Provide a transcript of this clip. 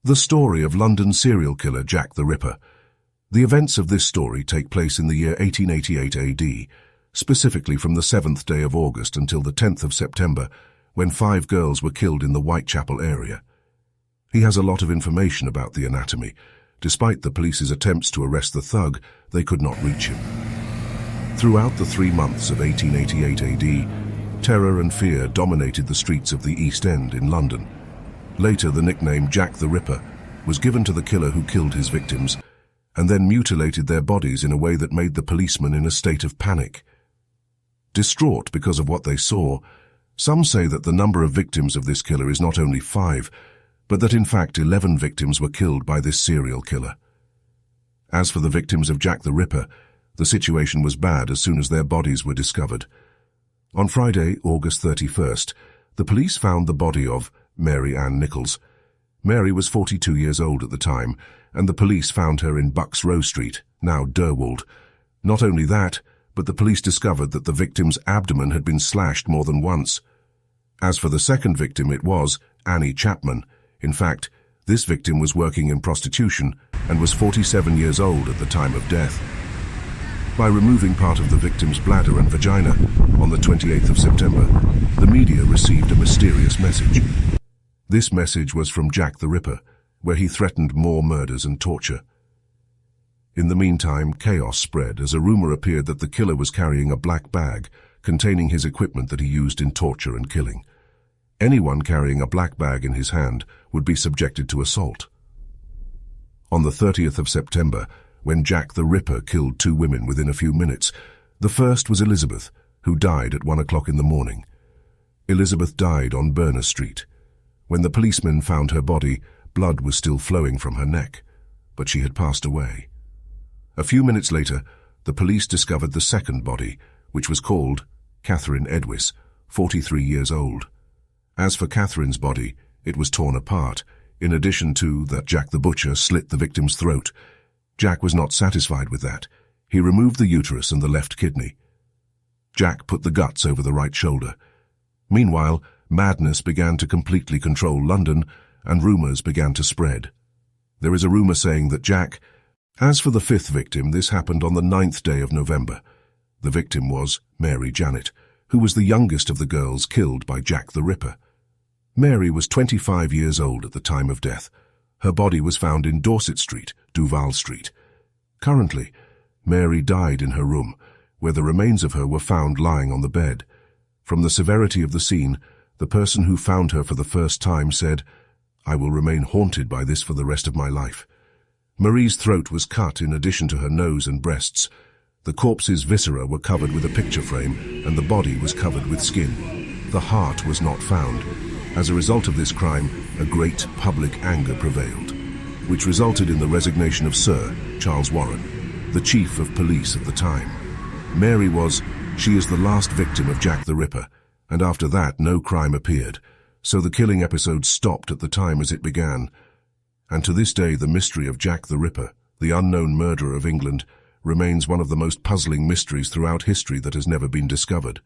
The story of London serial killer Jack the Ripper. The events of this story take place in the year 1888 AD, specifically from the 7th day of August until the 10th of September, when 5 girls were killed in the Whitechapel area. He has a lot of information about the anatomy. Despite the police's attempts to arrest the thug, they could not reach him. Throughout the 3 months of 1888 AD, terror and fear dominated the streets of the East End in London. Later, the nickname Jack the Ripper was given to the killer who killed his victims and then mutilated their bodies in a way that made the policemen in a state of panic. Distraught because of what they saw, some say that the number of victims of this killer is not only 5, but that in fact 11 victims were killed by this serial killer. As for the victims of Jack the Ripper, the situation was bad as soon as their bodies were discovered. On Friday, August 31st, the police found the body of Mary Ann Nichols. Mary was 42 years old at the time, and the police found her in Bucks Row Street, now Derwald. Not only that, but the police discovered that the victim's abdomen had been slashed more than once. As for the second victim, it was Annie Chapman. In fact, this victim was working in prostitution and was 47 years old at the time of death. By removing part of the victim's bladder and vagina, on the 28th of September, the media received a mysterious message. This message was from Jack the Ripper, where he threatened more murders and torture. In the meantime, chaos spread as a rumor appeared that the killer was carrying a black bag containing his equipment that he used in torture and killing. Anyone carrying a black bag in his hand would be subjected to assault. On the 30th of September, when Jack the Ripper killed 2 women within a few minutes, the first was Elizabeth, who died at 1 o'clock in the morning. Elizabeth died on Berners Street. When the policemen found her body, blood was still flowing from her neck, but she had passed away. A few minutes later, the police discovered the second body, which was called Catherine Edwis, 43 years old. As for Catherine's body, it was torn apart. In addition to that, Jack the Butcher slit the victim's throat. Jack was not satisfied with that. He removed the uterus and the left kidney. Jack put the guts over the right shoulder. Meanwhile, madness began to completely control London, and rumors began to spread. There is a rumor saying that Jack... As for the 5th victim, this happened on the 9th day of November. The victim was Mary Janet, who was the youngest of the girls killed by Jack the Ripper. Mary was 25 years old at the time of death. Her body was found in Dorset Street, Duval Street. Currently, Mary died in her room, where the remains of her were found lying on the bed. From the severity of the scene, the person who found her for the first time said, "I will remain haunted by this for the rest of my life." Marie's throat was cut in addition to her nose and breasts. The corpse's viscera were covered with a picture frame, and the body was covered with skin. The heart was not found. As a result of this crime, a great public anger prevailed, which resulted in the resignation of Sir Charles Warren, the chief of police at the time. Mary she is the last victim of Jack the Ripper, and after that no crime appeared, so the killing episode stopped at the time as it began. And to this day, the mystery of Jack the Ripper, the unknown murderer of England, remains one of the most puzzling mysteries throughout history that has never been discovered.